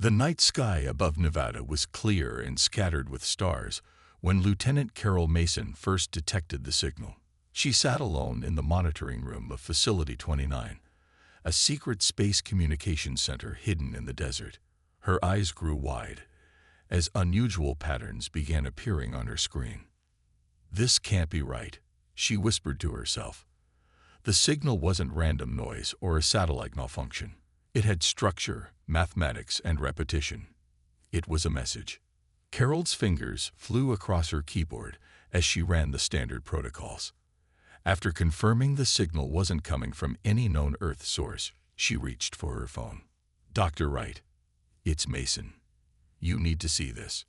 The night sky above Nevada was clear and scattered with stars when Lieutenant Carol Mason first detected the signal. She sat alone in the monitoring room of Facility 29, a secret space communications center hidden in the desert. Her eyes grew wide as unusual patterns began appearing on her screen. "This can't be right," she whispered to herself. The signal wasn't random noise or a satellite malfunction. It had structure, mathematics, and repetition. It was a message. Carol's fingers flew across her keyboard as she ran the standard protocols. After confirming the signal wasn't coming from any known Earth source, she reached for her phone. "Dr. Wright, it's Mason. You need to see this.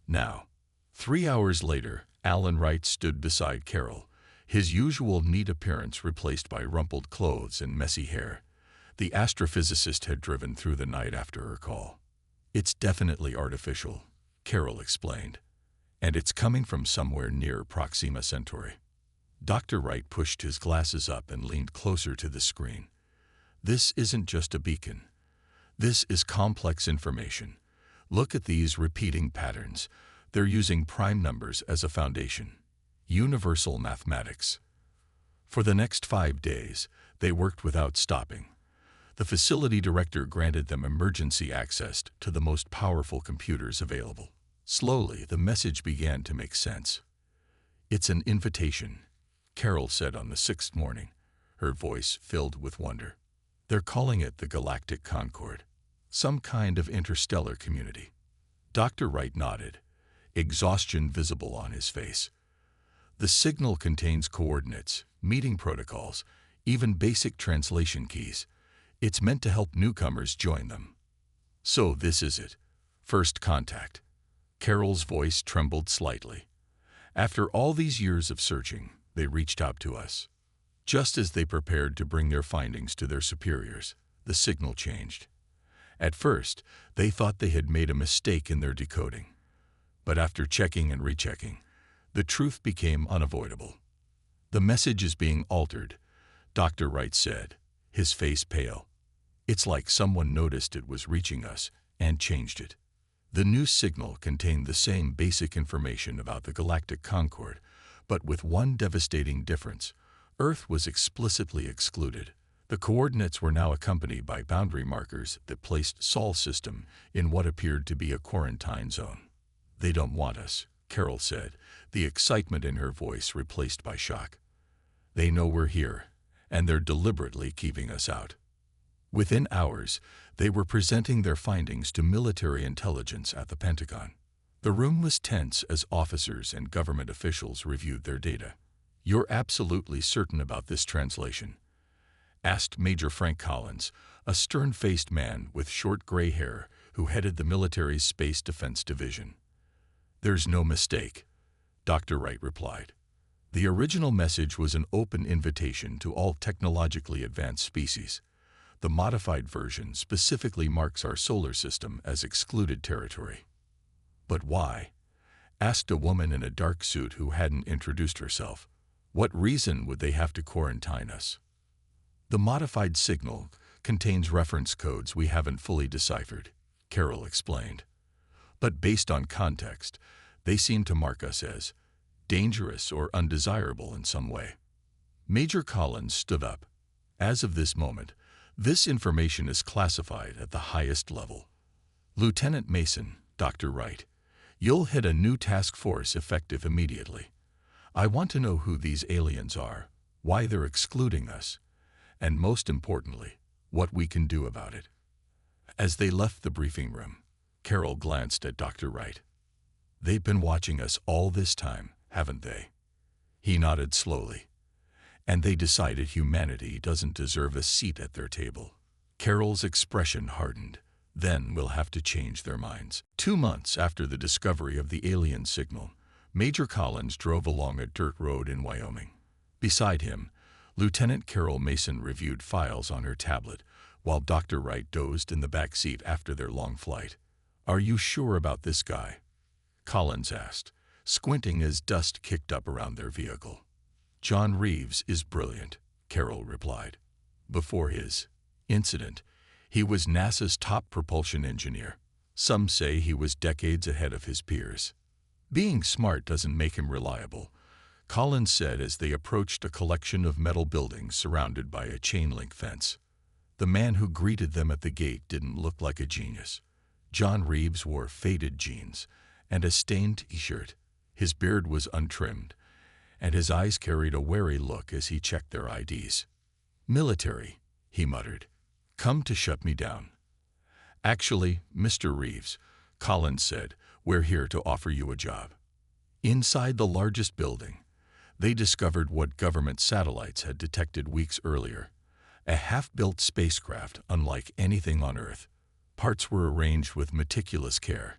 Now." 3 hours later, Alan Wright stood beside Carol, his usual neat appearance replaced by rumpled clothes and messy hair. The astrophysicist had driven through the night after her call. "It's definitely artificial," Carol explained, "and it's coming from somewhere near Proxima Centauri." Dr. Wright pushed his glasses up and leaned closer to the screen. "This isn't just a beacon. This is complex information. Look at these repeating patterns. They're using prime numbers as a foundation. Universal mathematics." For the next 5 days, they worked without stopping. The facility director granted them emergency access to the most powerful computers available. Slowly, the message began to make sense. "It's an invitation," Carol said on the 6th morning, her voice filled with wonder. "They're calling it the Galactic Concord, some kind of interstellar community." Dr. Wright nodded, exhaustion visible on his face. "The signal contains coordinates, meeting protocols, even basic translation keys. It's meant to help newcomers join them." "So this is it. First contact." Carol's voice trembled slightly. "After all these years of searching, they reached out to us." Just as they prepared to bring their findings to their superiors, the signal changed. At first, they thought they had made a mistake in their decoding. But after checking and rechecking, the truth became unavoidable. "The message is being altered," Dr. Wright said, his face pale. "It's like someone noticed it was reaching us and changed it." The new signal contained the same basic information about the Galactic Concord, but with one devastating difference. Earth was explicitly excluded. The coordinates were now accompanied by boundary markers that placed Sol's system in what appeared to be a quarantine zone. "They don't want us," Carol said, the excitement in her voice replaced by shock. "They know we're here, and they're deliberately keeping us out." Within hours, they were presenting their findings to military intelligence at the Pentagon. The room was tense as officers and government officials reviewed their data. "You're absolutely certain about this translation?" asked Major Frank Collins, a stern-faced man with short gray hair who headed the military's Space Defense Division. "There's no mistake," Dr. Wright replied. "The original message was an open invitation to all technologically advanced species. The modified version specifically marks our solar system as excluded territory." "But why?" asked a woman in a dark suit who hadn't introduced herself. "What reason would they have to quarantine us?" "The modified signal contains reference codes we haven't fully deciphered," Carol explained. "But based on context, they seem to mark us as dangerous or undesirable in some way." Major Collins stood up. "As of this moment, this information is classified at the highest level. Lieutenant Mason, Dr. Wright, you'll head a new task force effective immediately. I want to know who these aliens are, why they're excluding us, and most importantly, what we can do about it." As they left the briefing room, Carol glanced at Dr. Wright. "They've been watching us all this time, haven't they?" He nodded slowly. "And they decided humanity doesn't deserve a seat at their table." Carol's expression hardened. "Then we'll have to change their minds." 2 months after the discovery of the alien signal, Major Collins drove along a dirt road in Wyoming. Beside him, Lieutenant Carol Mason reviewed files on her tablet, while Dr. Wright dozed in the back seat after their long flight. "Are you sure about this guy?" Collins asked, squinting as dust kicked up around their vehicle. "John Reeves is brilliant," Carol replied. "Before his incident, he was NASA's top propulsion engineer. Some say he was decades ahead of his peers. Being smart doesn't make him reliable, Collins said as they approached a collection of metal buildings surrounded by a chain-link fence. The man who greeted them at the gate didn't look like a genius. John Reeves wore faded jeans and a stained t-shirt. His beard was untrimmed, and his eyes carried a wary look as he checked their IDs. "Military," he muttered. "Come to shut me down." "Actually, Mr. Reeves," Collins said, "we're here to offer you a job." Inside the largest building, they discovered what government satellites had detected weeks earlier: a half-built spacecraft unlike anything on Earth. Parts were arranged with meticulous care,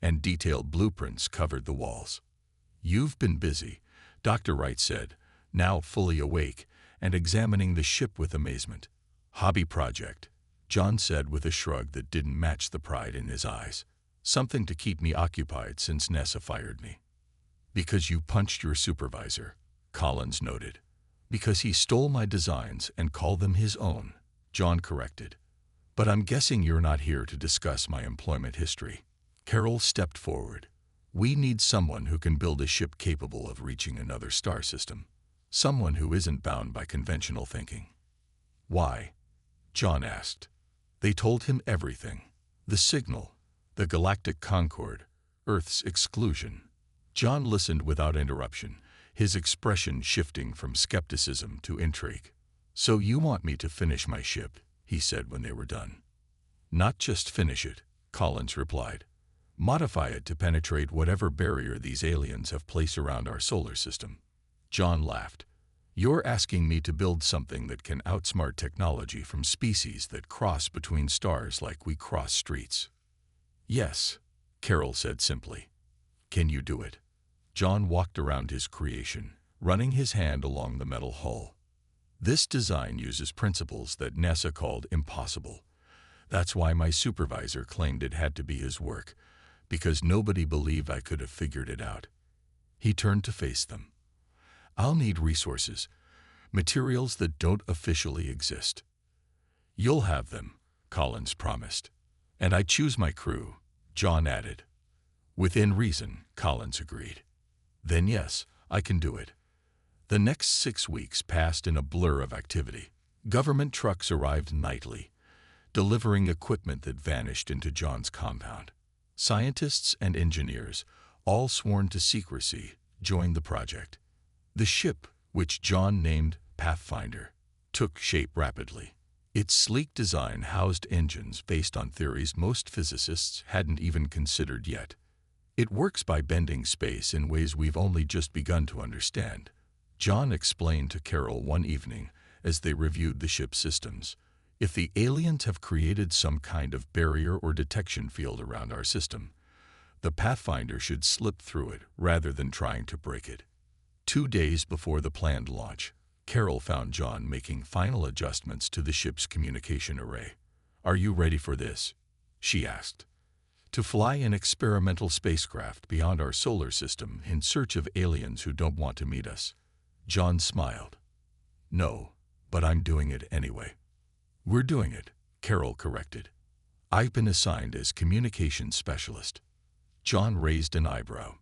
and detailed blueprints covered the walls. "You've been busy," Dr. Wright said, now fully awake and examining the ship with amazement. "Hobby project," John said with a shrug that didn't match the pride in his eyes. "Something to keep me occupied since NASA fired me." "Because you punched your supervisor," Collins noted. "Because he stole my designs and called them his own," John corrected. "But I'm guessing you're not here to discuss my employment history." Carol stepped forward. "We need someone who can build a ship capable of reaching another star system. Someone who isn't bound by conventional thinking." "Why?" John asked. They told him everything: the signal, the galactic concord, Earth's exclusion. John listened without interruption, his expression shifting from skepticism to intrigue. "So you want me to finish my ship," he said when they were done. "Not just finish it," Collins replied. "Modify it to penetrate whatever barrier these aliens have placed around our solar system." John laughed. "You're asking me to build something that can outsmart technology from species that cross between stars like we cross streets?" "Yes," Carol said simply. "Can you do it?" John walked around his creation, running his hand along the metal hull. "This design uses principles that NASA called impossible. That's why my supervisor claimed it had to be his work, because nobody believed I could have figured it out." He turned to face them. "I'll need resources, materials that don't officially exist." "You'll have them," Collins promised. "And I choose my crew," John added. "Within reason," Collins agreed. "Then yes, I can do it." The next 6 weeks passed in a blur of activity. Government trucks arrived nightly, delivering equipment that vanished into John's compound. Scientists and engineers, all sworn to secrecy, joined the project. The ship, which John named Pathfinder, took shape rapidly. Its sleek design housed engines based on theories most physicists hadn't even considered yet. "It works by bending space in ways we've only just begun to understand," John explained to Carol one evening as they reviewed the ship's systems. "If the aliens have created some kind of barrier or detection field around our system, the Pathfinder should slip through it rather than trying to break it." 2 days before the planned launch, Carol found John making final adjustments to the ship's communication array. "Are you ready for this?" she asked. "To fly an experimental spacecraft beyond our solar system in search of aliens who don't want to meet us." John smiled. "No, but I'm doing it anyway." "We're doing it," Carol corrected. "I've been assigned as communications specialist." John raised an eyebrow.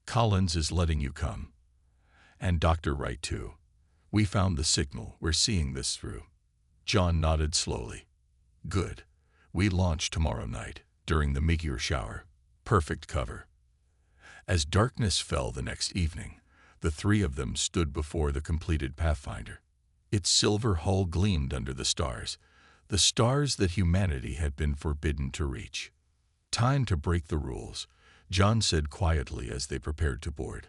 "Collins is letting you come." "And Dr. Wright too. We found the signal. We're seeing this through." John nodded slowly. "Good. We launch tomorrow night, during the meteor shower. Perfect cover." As darkness fell the next evening, the three of them stood before the completed Pathfinder. Its silver hull gleamed under the stars that humanity had been forbidden to reach. "Time to break the rules," John said quietly as they prepared to board.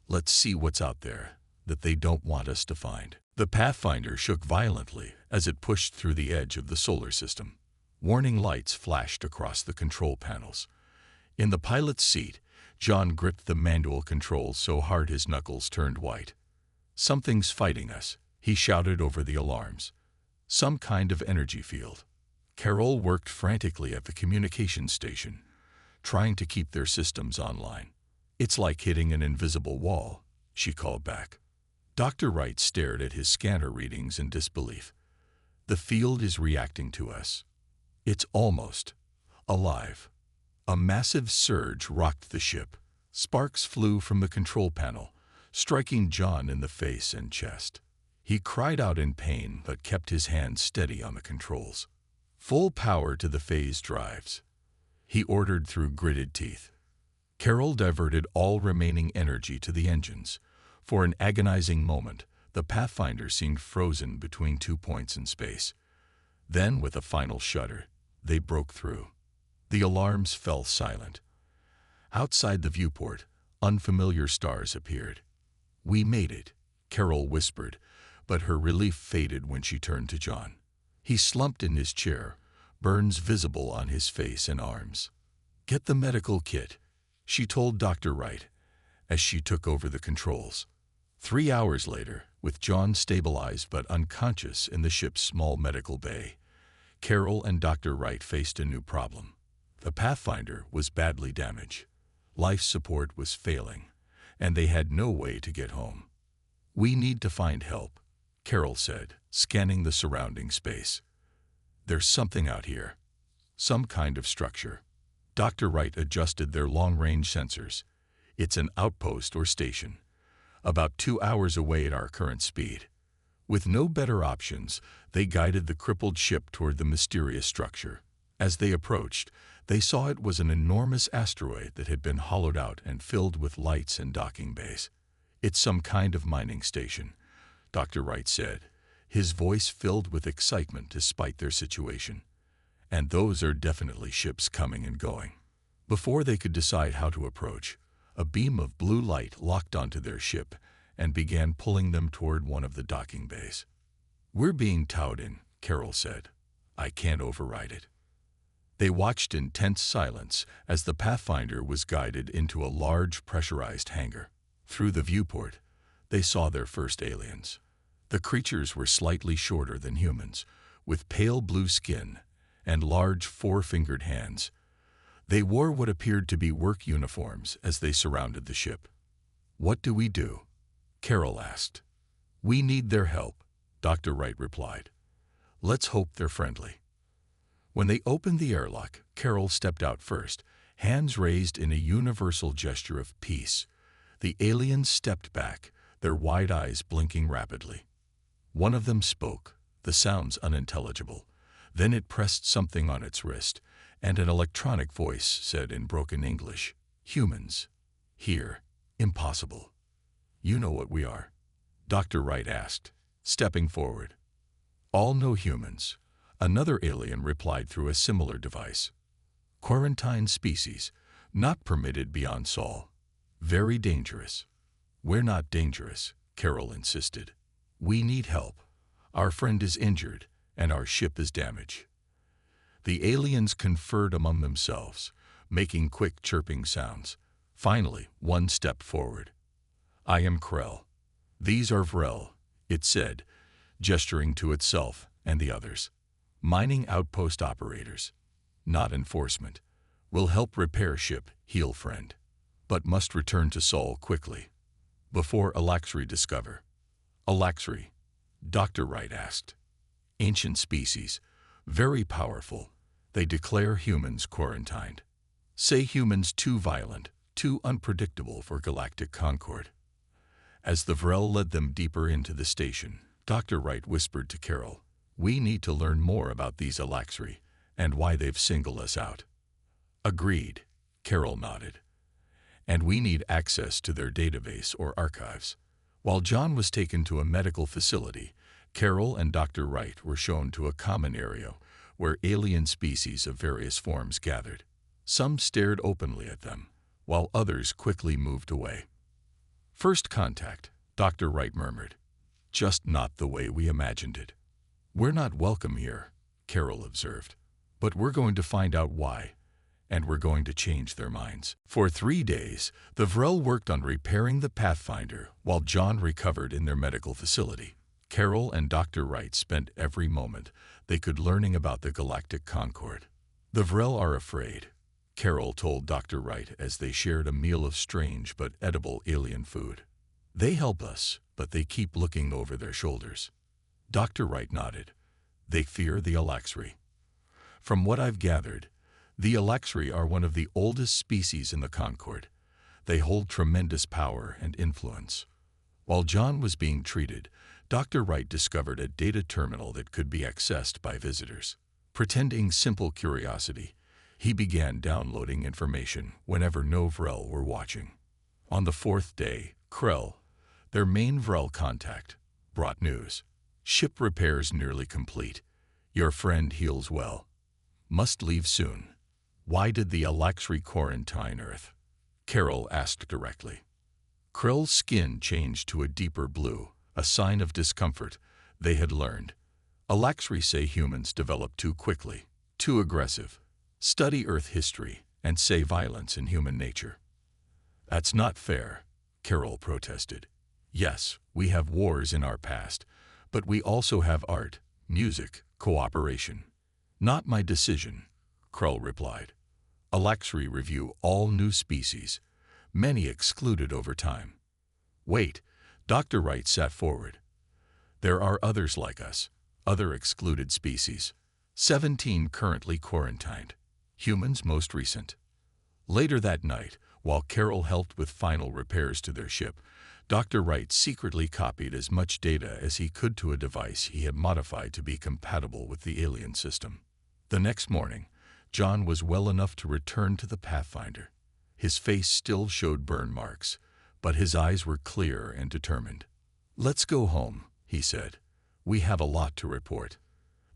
"Let's see what's out there that they don't want us to find." The Pathfinder shook violently as it pushed through the edge of the solar system. Warning lights flashed across the control panels. In the pilot's seat, John gripped the manual controls so hard his knuckles turned white. "Something's fighting us," he shouted over the alarms. "Some kind of energy field." Carol worked frantically at the communication station, trying to keep their systems online. "It's like hitting an invisible wall," she called back. Dr. Wright stared at his scanner readings in disbelief. "The field is reacting to us. It's almost alive." A massive surge rocked the ship. Sparks flew from the control panel, striking John in the face and chest. He cried out in pain but kept his hands steady on the controls. Full power to the phase drives, he ordered through gritted teeth. Carol diverted all remaining energy to the engines. For an agonizing moment, the Pathfinder seemed frozen between 2 points in space. Then, with a final shudder, they broke through. The alarms fell silent. Outside the viewport, unfamiliar stars appeared. "We made it," Carol whispered, but her relief faded when she turned to John. He slumped in his chair, burns visible on his face and arms. "Get the medical kit," she told Dr. Wright as she took over the controls. 3 hours later, with John stabilized but unconscious in the ship's small medical bay, Carol and Dr. Wright faced a new problem. The Pathfinder was badly damaged. Life support was failing, and they had no way to get home. "We need to find help," Carol said, scanning the surrounding space. "There's something out here. Some kind of structure." Dr. Wright adjusted their long-range sensors. "It's an outpost or station, about 2 hours away at our current speed." With no better options, they guided the crippled ship toward the mysterious structure. As they approached, they saw it was an enormous asteroid that had been hollowed out and filled with lights and docking bays. "It's some kind of mining station," Dr. Wright said, his voice filled with excitement despite their situation. "And those are definitely ships coming and going." Before they could decide how to approach, a beam of blue light locked onto their ship and began pulling them toward one of the docking bays. "We're being towed in," Carol said. "I can't override it." They watched in tense silence as the Pathfinder was guided into a large pressurized hangar. Through the viewport, they saw their first aliens. The creatures were slightly shorter than humans, with pale blue skin and large 4-fingered hands. They wore what appeared to be work uniforms as they surrounded the ship. "What do we do?" Carol asked. "We need their help," Dr. Wright replied. "Let's hope they're friendly." When they opened the airlock, Carol stepped out first, hands raised in a universal gesture of peace. The aliens stepped back, their wide eyes blinking rapidly. One of them spoke, the sounds unintelligible. Then it pressed something on its wrist, and an electronic voice said in broken English, "Humans. Here. Impossible." "You know what we are?" Dr. Wright asked, stepping forward. "All no humans," another alien replied through a similar device. "Quarantine species, not permitted beyond Sol. Very dangerous." "We're not dangerous," Carol insisted. "We need help. Our friend is injured, and our ship is damaged." The aliens conferred among themselves, making quick chirping sounds. Finally, one stepped forward. "I am Krell. These are Vrel," it said, gesturing to itself and the others. "Mining outpost operators. Not enforcement. Will help repair ship, heal friend. But must return to Sol quickly. Before Alaxri discover." "Alaxri?" Dr. Wright asked. "Ancient species. Very powerful. They declare humans quarantined. Say humans too violent, too unpredictable for galactic concord." As the Vrel led them deeper into the station, Dr. Wright whispered to Carol, "We need to learn more about these Alaxri and why they've singled us out." "Agreed," Carol nodded. "And we need access to their database or archives." While John was taken to a medical facility, Carol and Dr. Wright were shown to a common area where alien species of various forms gathered. Some stared openly at them, while others quickly moved away. "First contact," Dr. Wright murmured. "Just not the way we imagined it." "We're not welcome here," Carol observed. "But we're going to find out why, and we're going to change their minds." For 3 days, the Vrel worked on repairing the Pathfinder while John recovered in their medical facility. Carol and Dr. Wright spent every moment they could learning about the Galactic Concord. "The Vrel are afraid," Carol told Dr. Wright as they shared a meal of strange but edible alien food. "They help us, but they keep looking over their shoulders." Dr. Wright nodded. "They fear the Alaxri. From what I've gathered, The Alaxri are one of the oldest species in the Concord. They hold tremendous power and influence. While John was being treated, Dr. Wright discovered a data terminal that could be accessed by visitors. Pretending simple curiosity, he began downloading information whenever no Vrel were watching. On the fourth day, Krell, their main Vrel contact, brought news. Ship repairs nearly complete. Your friend heals well. Must leave soon. Why did the Alaxri quarantine Earth? Carol asked directly. Krell's skin changed to a deeper blue, a sign of discomfort. They had learned. Alaxri say humans develop too quickly, too aggressive. Study Earth history and say violence in human nature. That's not fair, Carol protested. Yes, we have wars in our past, but we also have art, music, cooperation. Not my decision, Krell replied. Alaxri review all new species, many excluded over time. Wait, Dr. Wright sat forward. There are others like us, other excluded species. 17 currently quarantined, humans most recent. Later that night, while Carol helped with final repairs to their ship, Dr. Wright secretly copied as much data as he could to a device he had modified to be compatible with the alien system. The next morning, John was well enough to return to the Pathfinder. His face still showed burn marks, but his eyes were clear and determined. Let's go home, he said. We have a lot to report.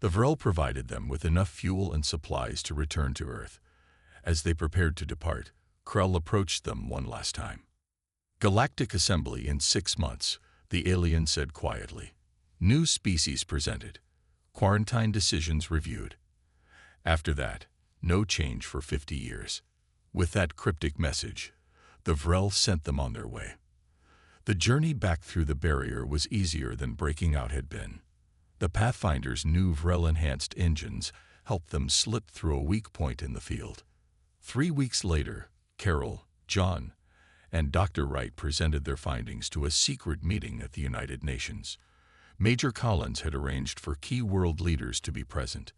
The Vrel provided them with enough fuel and supplies to return to Earth. As they prepared to depart, Krell approached them one last time. Galactic assembly in 6 months, the alien said quietly. New species presented. Quarantine decisions reviewed. After that, no change for 50 years. With that cryptic message, the Vrel sent them on their way. The journey back through the barrier was easier than breaking out had been. The Pathfinder's new Vrel-enhanced engines helped them slip through a weak point in the field. 3 weeks later, Carol, John, and Dr. Wright presented their findings to a secret meeting at the United Nations. Major Collins had arranged for key world leaders to be present.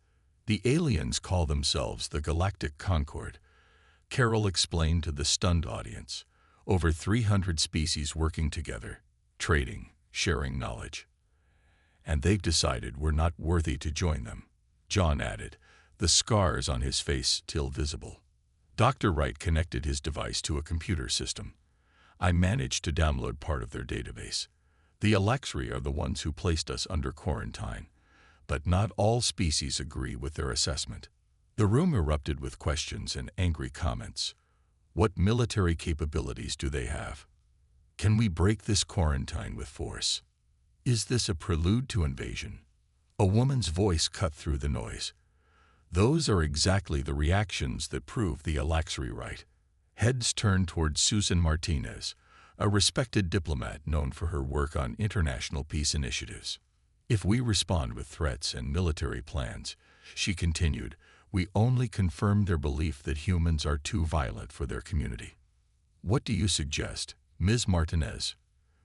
The aliens call themselves the Galactic Concord. Carol explained to the stunned audience. Over 300 species working together, trading, sharing knowledge. And they've decided we're not worthy to join them, John added, the scars on his face still visible. Dr. Wright connected his device to a computer system. I managed to download part of their database. The Alaxri are the ones who placed us under quarantine, but not all species agree with their assessment. The room erupted with questions and angry comments. What military capabilities do they have? Can we break this quarantine with force? Is this a prelude to invasion? A woman's voice cut through the noise. Those are exactly the reactions that prove the Alaxri right. Heads turned toward Susan Martinez, a respected diplomat known for her work on international peace initiatives. If we respond with threats and military plans, she continued, we only confirm their belief that humans are too violent for their community. What do you suggest, Ms. Martinez?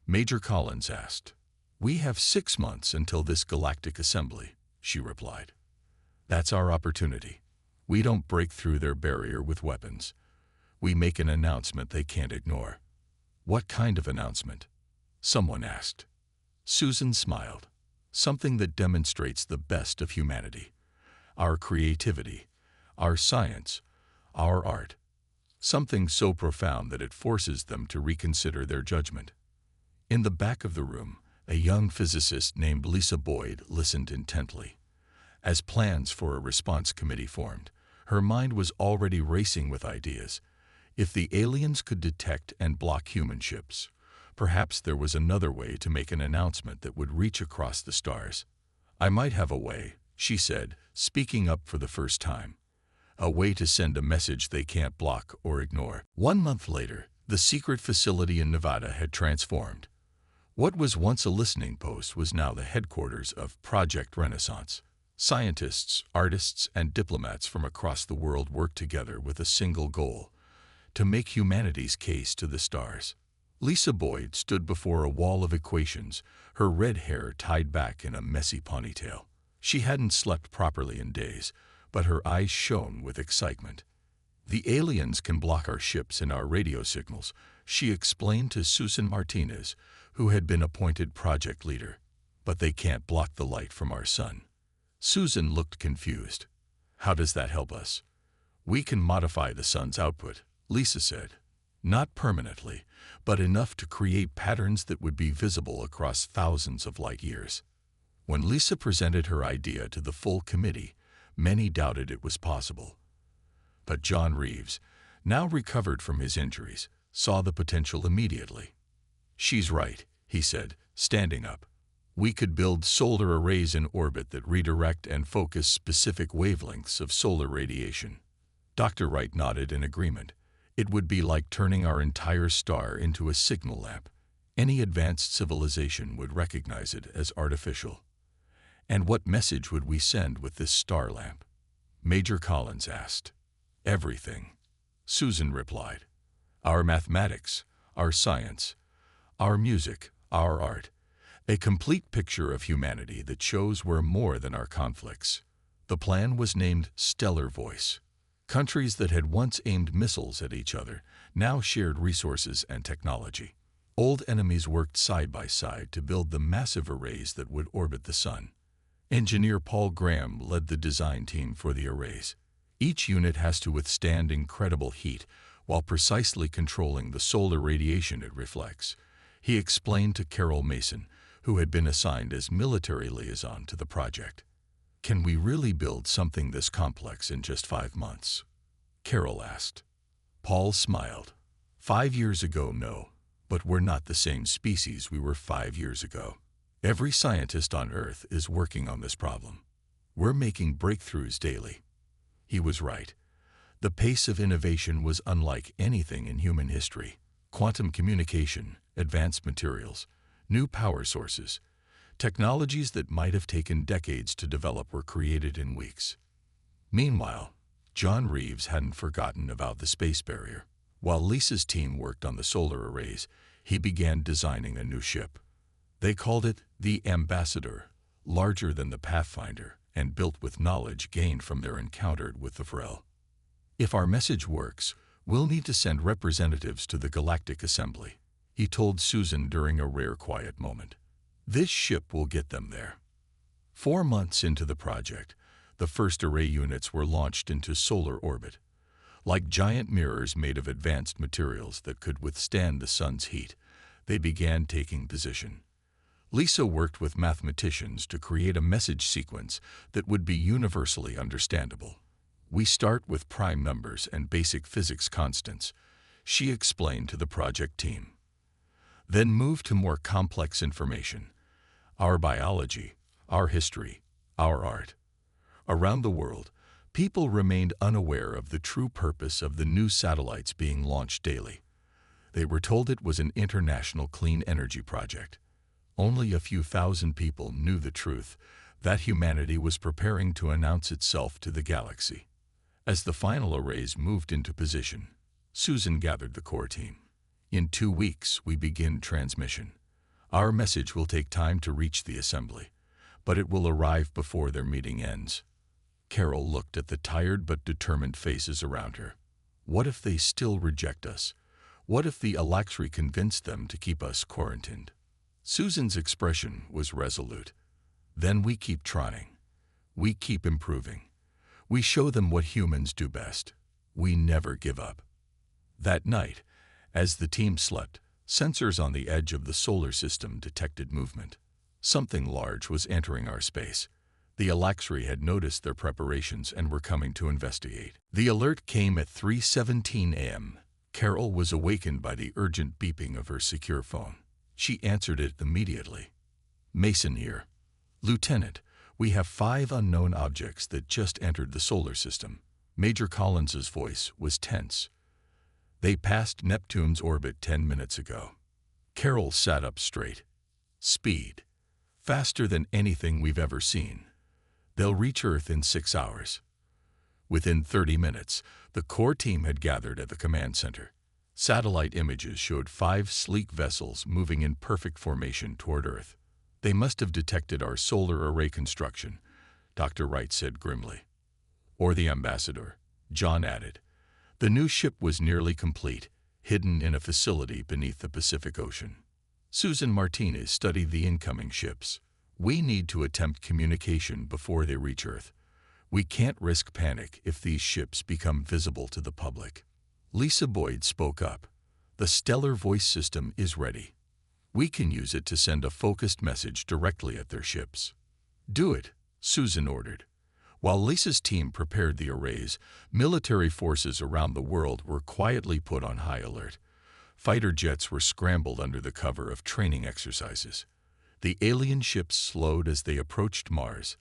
Major Collins asked. We have 6 months until this galactic assembly, she replied. That's our opportunity. We don't break through their barrier with weapons. We make an announcement they can't ignore. What kind of announcement? Someone asked. Susan smiled. Something that demonstrates the best of humanity. Our creativity, our science, our art. Something so profound that it forces them to reconsider their judgment. In the back of the room, a young physicist named Lisa Boyd listened intently. As plans for a response committee formed, her mind was already racing with ideas. If the aliens could detect and block human ships, perhaps there was another way to make an announcement that would reach across the stars. I might have a way, she said, speaking up for the first time. A way to send a message they can't block or ignore. 1 month later, the secret facility in Nevada had transformed. What was once a listening post was now the headquarters of Project Renaissance. Scientists, artists, and diplomats from across the world worked together with a single goal: to make humanity's case to the stars. Lisa Boyd stood before a wall of equations, her red hair tied back in a messy ponytail. She hadn't slept properly in days, but her eyes shone with excitement. The aliens can block our ships and our radio signals, she explained to Susan Martinez, who had been appointed project leader. But they can't block the light from our sun. Susan looked confused. How does that help us? We can modify the sun's output, Lisa said. Not permanently, but enough to create patterns that would be visible across thousands of light years. When Lisa presented her idea to the full committee, many doubted it was possible. But John Reeves, now recovered from his injuries, saw the potential immediately. She's right, he said, standing up. We could build solar arrays in orbit that redirect and focus specific wavelengths of solar radiation. Dr. Wright nodded in agreement. It would be like turning our entire star into a signal lamp. Any advanced civilization would recognize it as artificial. And what message would we send with this star lamp? Major Collins asked. Everything, Susan replied. Our mathematics, our science, our music, our art. A complete picture of humanity that shows we're more than our conflicts. The plan was named Stellar Voice. Countries that had once aimed missiles at each other now shared resources and technology. Old enemies worked side by side to build the massive arrays that would orbit the sun. Engineer Paul Graham led the design team for the arrays. Each unit has to withstand incredible heat while precisely controlling the solar radiation it reflects, he explained to Carol Mason, who had been assigned as military liaison to the project. Can we really build something this complex in just 5 months? Carol asked. Paul smiled. 5 years ago, no, but we're not the same species we were 5 years ago. Every scientist on Earth is working on this problem. We're making breakthroughs daily. He was right. The pace of innovation was unlike anything in human history. Quantum communication, advanced materials, new power sources, technologies that might have taken decades to develop were created in weeks. Meanwhile, John Reeves hadn't forgotten about the space barrier. While Lisa's team worked on the solar arrays, he began designing a new ship. They called it the Ambassador, larger than the Pathfinder, and built with knowledge gained from their encounter with the Vrel. If our message works, we'll need to send representatives to the Galactic Assembly, he told Susan during a rare quiet moment. This ship will get them there. 4 months into the project, the first array units were launched into solar orbit. Like giant mirrors made of advanced materials that could withstand the sun's heat, they began taking position. Lisa worked with mathematicians to create a message sequence that would be universally understandable. We start with prime numbers and basic physics constants, she explained to the project team. Then move to more complex information. Our biology, our history, our art. Around the world, people remained unaware of the true purpose of the new satellites being launched daily. They were told it was an international clean energy project. Only a few thousand people knew the truth, that humanity was preparing to announce itself to the galaxy. As the final arrays moved into position, Susan gathered the core team. In 2 weeks, we begin transmission. Our message will take time to reach the assembly, but it will arrive before their meeting ends. Carol looked at the tired but determined faces around her. What if they still reject us? What if the Alaxri convinced them to keep us quarantined? Susan's expression was resolute. Then we keep trying. We keep improving. We show them what humans do best. We never give up. That night, as the team slept, sensors on the edge of the solar system detected movement. Something large was entering our space. The Alaxri had noticed their preparations and were coming to investigate. The alert came at 3:17 a.m. Carol was awakened by the urgent beeping of her secure phone. She answered it immediately. Mason here. Lieutenant, we have 5 unknown objects that just entered the solar system. Major Collins's voice was tense. They passed Neptune's orbit 10 minutes ago. Carol sat up straight. Speed. Faster than anything we've ever seen. They'll reach Earth in 6 hours. Within 30 minutes, the core team had gathered at the command center. Satellite images showed 5 sleek vessels moving in perfect formation toward Earth. They must have detected our solar array construction, Dr. Wright said grimly. Or the Ambassador, John added. The new ship was nearly complete, hidden in a facility beneath the Pacific Ocean. Susan Martinez studied the incoming ships. We need to attempt communication before they reach Earth. We can't risk panic if these ships become visible to the public. Lisa Boyd spoke up. The stellar voice system is ready. We can use it to send a focused message directly at their ships. Do it, Susan ordered. While Lisa's team prepared the arrays, military forces around the world were quietly put on high alert. Fighter jets were scrambled under the cover of training exercises. The alien ships slowed as they approached Mars,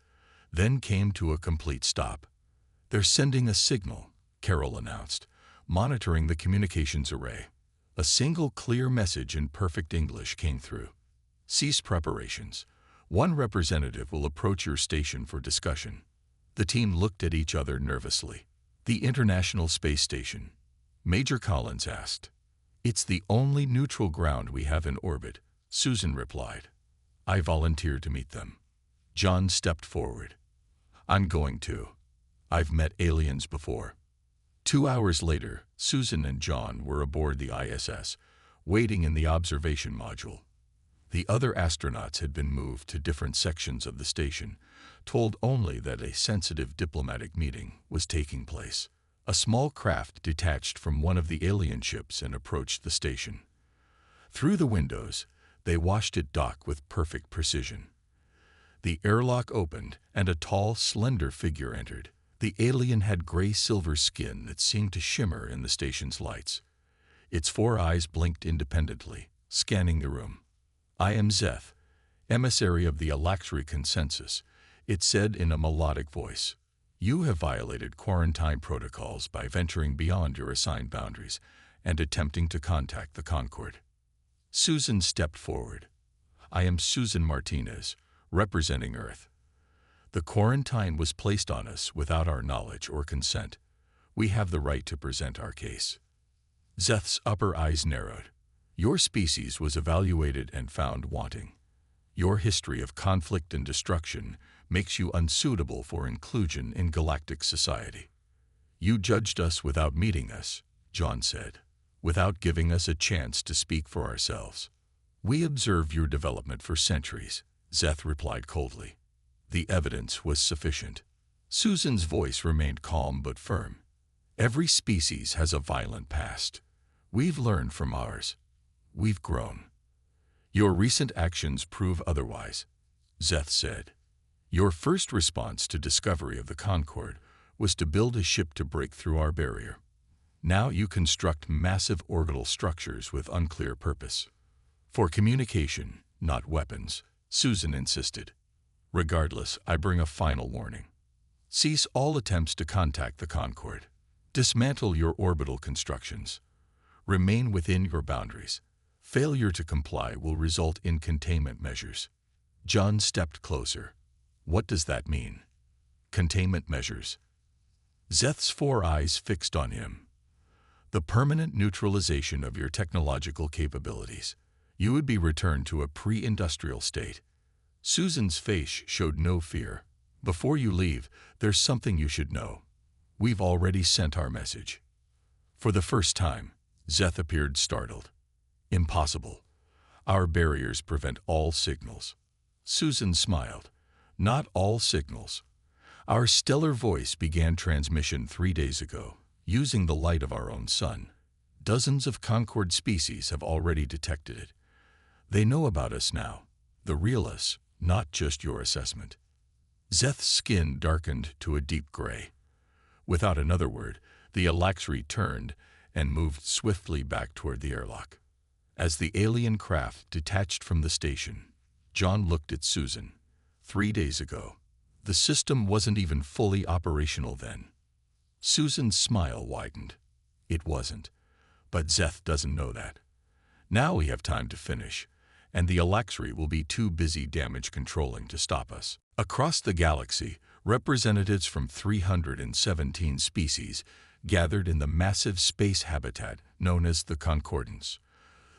then came to a complete stop. They're sending a signal, Carol announced, monitoring the communications array. A single clear message in perfect English came through. Cease preparations. One representative will approach your station for discussion. The team looked at each other nervously. The International Space Station. Major Collins asked. It's the only neutral ground we have in orbit, Susan replied. I volunteered to meet them. John stepped forward. I'm going to. I've met aliens before. 2 hours later, Susan and John were aboard the ISS, waiting in the observation module. The other astronauts had been moved to different sections of the station, told only that a sensitive diplomatic meeting was taking place. A small craft detached from one of the alien ships and approached the station. Through the windows, they watched it dock with perfect precision. The airlock opened, and a tall, slender figure entered. The alien had gray-silver skin that seemed to shimmer in the station's lights. Its 4 eyes blinked independently, scanning the room. I am Zeth, emissary of the Alaxri Consensus, it said in a melodic voice. You have violated quarantine protocols by venturing beyond your assigned boundaries and attempting to contact the Concord. Susan stepped forward. I am Susan Martinez, representing Earth. The quarantine was placed on us without our knowledge or consent. We have the right to present our case. Zeth's upper eyes narrowed. Your species was evaluated and found wanting. Your history of conflict and destruction makes you unsuitable for inclusion in galactic society. You judged us without meeting us, John said, without giving us a chance to speak for ourselves. We observed your development for centuries, Zeth replied coldly. The evidence was sufficient. Susan's voice remained calm but firm. Every species has a violent past. We've learned from ours. We've grown. Your recent actions prove otherwise, Zeth said. Your first response to discovery of the Concord was to build a ship to break through our barrier. Now you construct massive orbital structures with unclear purpose. For communication, not weapons, Susan insisted. Regardless, I bring a final warning. Cease all attempts to contact the Concord. Dismantle your orbital constructions. Remain within your boundaries. Failure to comply will result in containment measures. John stepped closer. What does that mean? Containment measures. Zeth's 4 eyes fixed on him. The permanent neutralization of your technological capabilities. You would be returned to a pre-industrial state. Susan's face showed no fear. Before you leave, there's something you should know. We've already sent our message. For the first time, Zeth appeared startled. Impossible. Our barriers prevent all signals. Susan smiled. Not all signals. Our stellar voice began transmission 3 days ago, using the light of our own sun. Dozens of Concord species have already detected it. They know about us now, the real us, not just your assessment. Zeth's skin darkened to a deep gray. Without another word, the Alaxri turned and moved swiftly back toward the airlock. As the alien craft detached from the station, John looked at Susan. 3 days ago, the system wasn't even fully operational then. Susan's smile widened. It wasn't. But Zeth doesn't know that. Now we have time to finish, and the Alaxri will be too busy damage controlling to stop us. Across the galaxy, representatives from 317 species gathered in the massive space habitat known as the Concordance.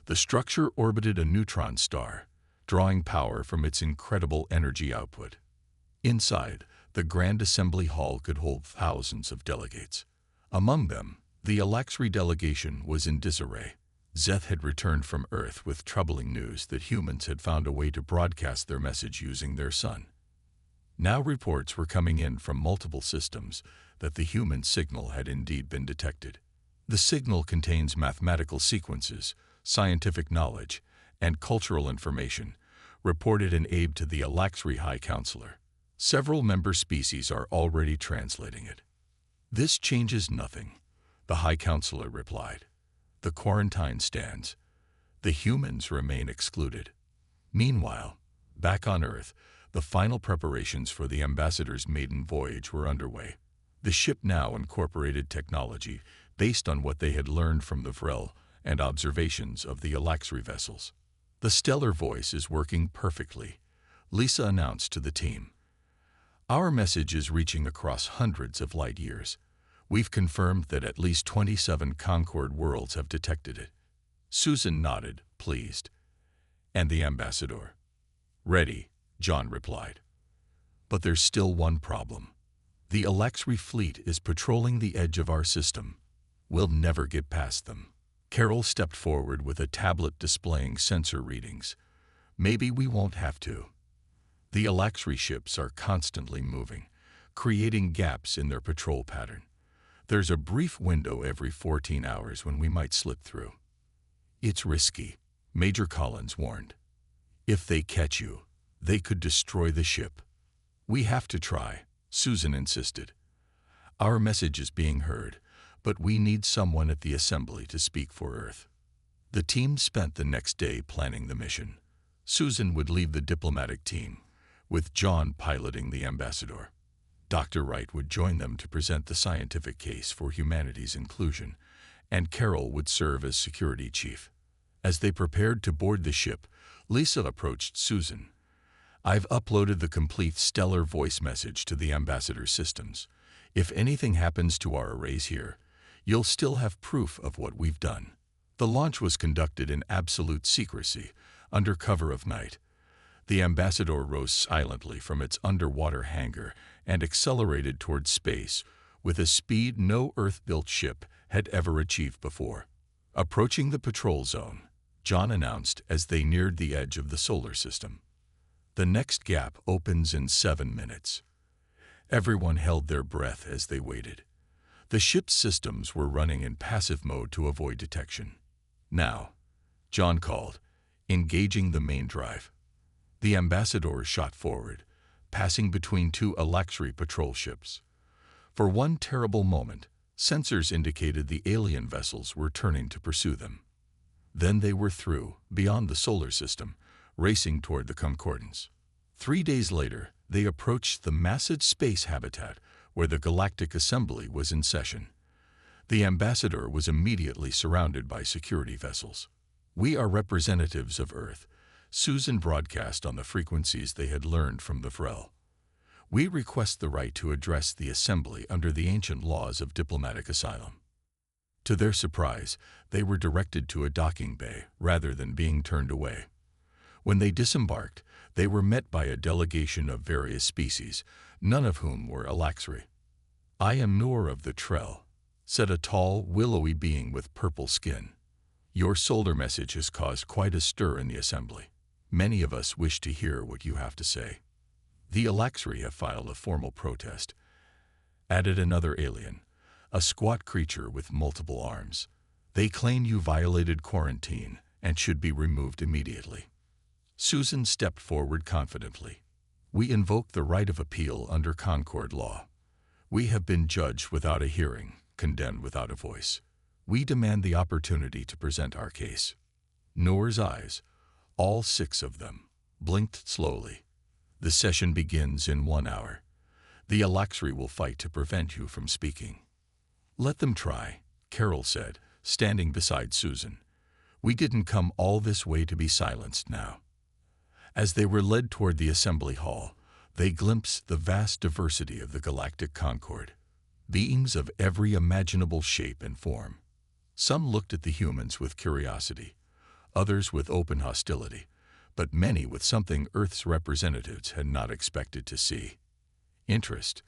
The structure orbited a neutron star, drawing power from its incredible energy output. Inside, the Grand Assembly Hall could hold thousands of delegates. Among them, The Alaxri delegation was in disarray. Zeth had returned from Earth with troubling news that humans had found a way to broadcast their message using their sun. Now reports were coming in from multiple systems that the human signal had indeed been detected. The signal contains mathematical sequences, scientific knowledge, and cultural information, reported in aid to the Alaxri High Counselor. Several member species are already translating it. This changes nothing, the High Counselor replied. The quarantine stands. The humans remain excluded. Meanwhile, back on Earth, the final preparations for the ambassador's maiden voyage were underway. The ship now incorporated technology based on what they had learned from the Vrel and observations of the Alaxri vessels. The stellar voice is working perfectly, Lisa announced to the team. Our message is reaching across hundreds of light years. We've confirmed that at least 27 Concord worlds have detected it. Susan nodded, pleased. And the ambassador? Ready, John replied. But there's still one problem. The Alaxri fleet is patrolling the edge of our system. We'll never get past them. Carol stepped forward with a tablet displaying sensor readings. Maybe we won't have to. The Alaxri ships are constantly moving, creating gaps in their patrol pattern. There's a brief window every 14 hours when we might slip through. It's risky, Major Collins warned. If they catch you, they could destroy the ship. We have to try, Susan insisted. Our message is being heard, but we need someone at the assembly to speak for Earth. The team spent the next day planning the mission. Susan would lead the diplomatic team, with John piloting the ambassador. Dr. Wright would join them to present the scientific case for humanity's inclusion, and Carol would serve as security chief. As they prepared to board the ship, Lisa approached Susan. I've uploaded the complete stellar voice message to the ambassador's systems. If anything happens to our arrays here, you'll still have proof of what we've done. The launch was conducted in absolute secrecy, under cover of night. The ambassador rose silently from its underwater hangar and accelerated toward space with a speed no Earth-built ship had ever achieved before. Approaching the patrol zone, John announced as they neared the edge of the solar system. The next gap opens in 7 minutes. Everyone held their breath as they waited. The ship's systems were running in passive mode to avoid detection. Now, John called, engaging the main drive. The ambassador shot forward, passing between 2 Alaxri patrol ships. For one terrible moment, sensors indicated the alien vessels were turning to pursue them. Then they were through, beyond the solar system, racing toward the Concordance. 3 days later, they approached the massive space habitat where the Galactic Assembly was in session. The ambassador was immediately surrounded by security vessels. We are representatives of Earth, Susan broadcast on the frequencies they had learned from the Vrel. We request the right to address the Assembly under the ancient laws of diplomatic asylum. To their surprise, they were directed to a docking bay rather than being turned away. When they disembarked, they were met by a delegation of various species, none of whom were Alaxri. I am Noor of the Trell, said a tall, willowy being with purple skin. Your solar message has caused quite a stir in the Assembly. Many of us wish to hear what you have to say. The Alaxri have filed a formal protest, added another alien, a squat creature with multiple arms. They claim you violated quarantine and should be removed immediately. Susan stepped forward confidently. We invoke the right of appeal under Concord law. We have been judged without a hearing, condemned without a voice. We demand the opportunity to present our case. Noor's eyes, all 6 of them, blinked slowly. The session begins in 1 hour. The Alaxri will fight to prevent you from speaking. Let them try, Carol said, standing beside Susan. We didn't come all this way to be silenced now. As they were led toward the assembly hall, they glimpsed the vast diversity of the Galactic Concord. Beings of every imaginable shape and form. Some looked at the humans with curiosity, others with open hostility, but many with something Earth's representatives had not expected to see. Interest,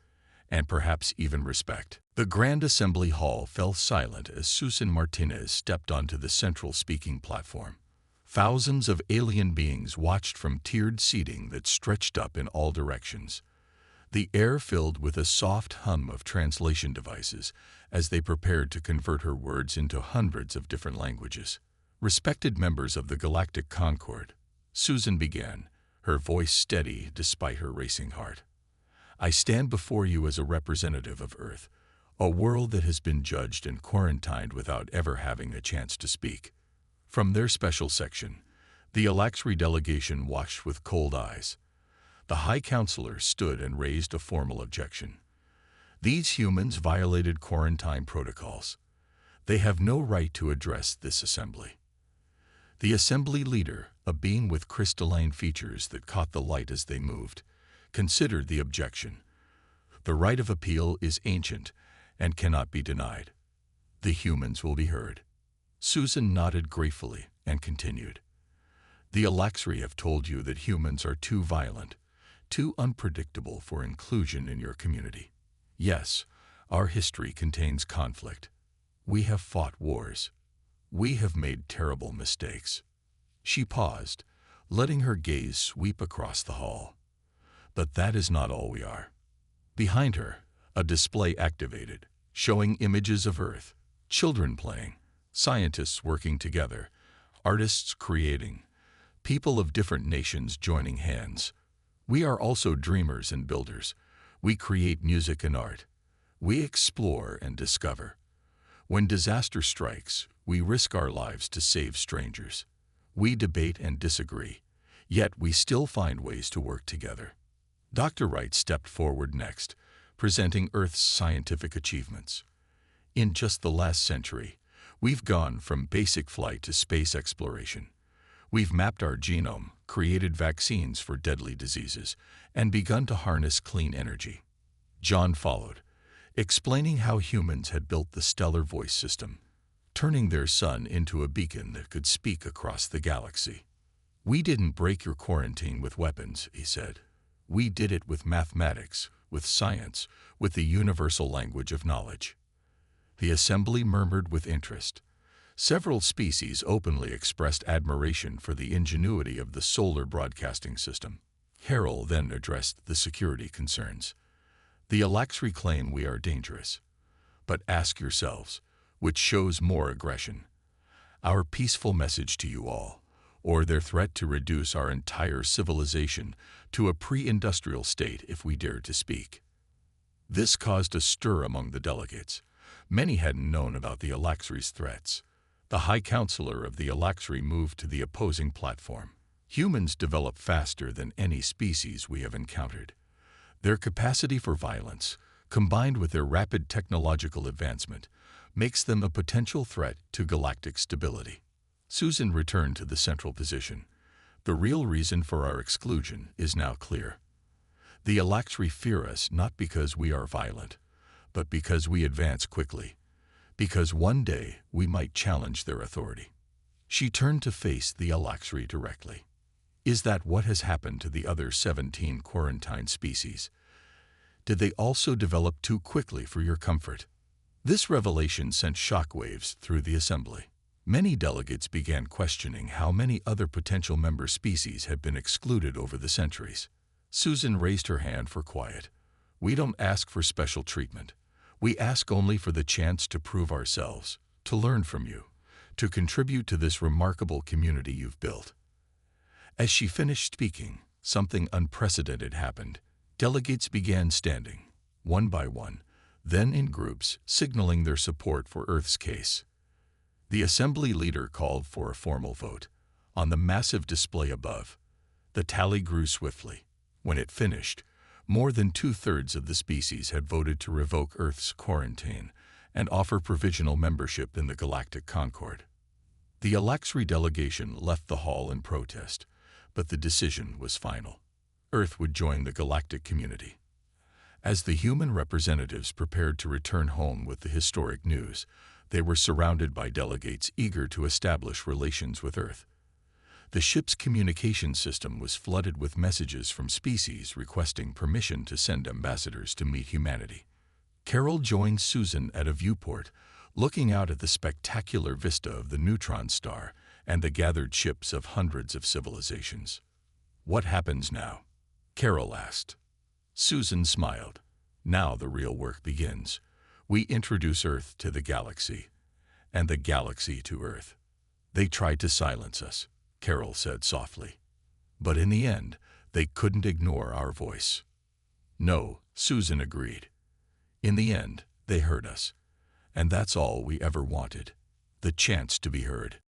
and perhaps even respect. The Grand Assembly Hall fell silent as Susan Martinez stepped onto the central speaking platform. Thousands of alien beings watched from tiered seating that stretched up in all directions. The air filled with a soft hum of translation devices as they prepared to convert her words into hundreds of different languages. Respected members of the Galactic Concord, Susan began, her voice steady despite her racing heart. I stand before you as a representative of Earth, a world that has been judged and quarantined without ever having a chance to speak. From their special section, the Alaxri delegation watched with cold eyes. The High Counselor stood and raised a formal objection. These humans violated quarantine protocols. They have no right to address this assembly. The assembly leader, a being with crystalline features that caught the light as they moved, considered the objection. The right of appeal is ancient and cannot be denied. The humans will be heard. Susan nodded gratefully and continued. The Alaxri have told you that humans are too violent, too unpredictable for inclusion in your community. Yes, our history contains conflict. We have fought wars. We have made terrible mistakes. She paused, letting her gaze sweep across the hall. But that is not all we are. Behind her, a display activated, showing images of Earth, children playing, scientists working together, artists creating, people of different nations joining hands. We are also dreamers and builders. We create music and art. We explore and discover. When disaster strikes, we risk our lives to save strangers. We debate and disagree, yet we still find ways to work together. Dr. Wright stepped forward next, presenting Earth's scientific achievements. In just the last century, we've gone from basic flight to space exploration. We've mapped our genome, created vaccines for deadly diseases, and begun to harness clean energy. John followed, explaining how humans had built the stellar voice system, turning their sun into a beacon that could speak across the galaxy. We didn't break your quarantine with weapons, he said. We did it with mathematics, with science, with the universal language of knowledge. The assembly murmured with interest. Several species openly expressed admiration for the ingenuity of the solar broadcasting system. Carol then addressed the security concerns. The Alaxri claim we are dangerous. But ask yourselves, which shows more aggression? Our peaceful message to you all, or their threat to reduce our entire civilization to a pre-industrial state if we dared to speak? This caused a stir among the delegates. Many hadn't known about the Alaxri's threats. The High Counselor of the Alaxri moved to the opposing platform. Humans develop faster than any species we have encountered. Their capacity for violence, combined with their rapid technological advancement, makes them a potential threat to galactic stability. Susan returned to the central position. The real reason for our exclusion is now clear. The Alaxri fear us not because we are violent, but because we advance quickly. Because one day we might challenge their authority. She turned to face the Alaxri directly. Is that what has happened to the other 17 quarantine species? Did they also develop too quickly for your comfort? This revelation sent shockwaves through the assembly. Many delegates began questioning how many other potential member species had been excluded over the centuries. Susan raised her hand for quiet. We don't ask for special treatment. We ask only for the chance to prove ourselves, to learn from you, to contribute to this remarkable community you've built. As she finished speaking, something unprecedented happened. Delegates began standing, one by one, then in groups, signaling their support for Earth's case. The assembly leader called for a formal vote. On the massive display above, the tally grew swiftly. When it finished, more than 2/3 of the species had voted to revoke Earth's quarantine and offer provisional membership in the Galactic Concord. The Alaxri delegation left the hall in protest, but the decision was final. Earth would join the galactic community. As the human representatives prepared to return home with the historic news, they were surrounded by delegates eager to establish relations with Earth. The ship's communication system was flooded with messages from species requesting permission to send ambassadors to meet humanity. Carol joined Susan at a viewport, looking out at the spectacular vista of the neutron star and the gathered ships of hundreds of civilizations. "What happens now?" Carol asked. Susan smiled. "Now the real work begins. We introduce Earth to the galaxy, and the galaxy to Earth. They tried to silence us," Carol said softly. "But in the end, they couldn't ignore our voice." "No," Susan agreed. "In the end, they heard us. And that's all we ever wanted. The chance to be heard."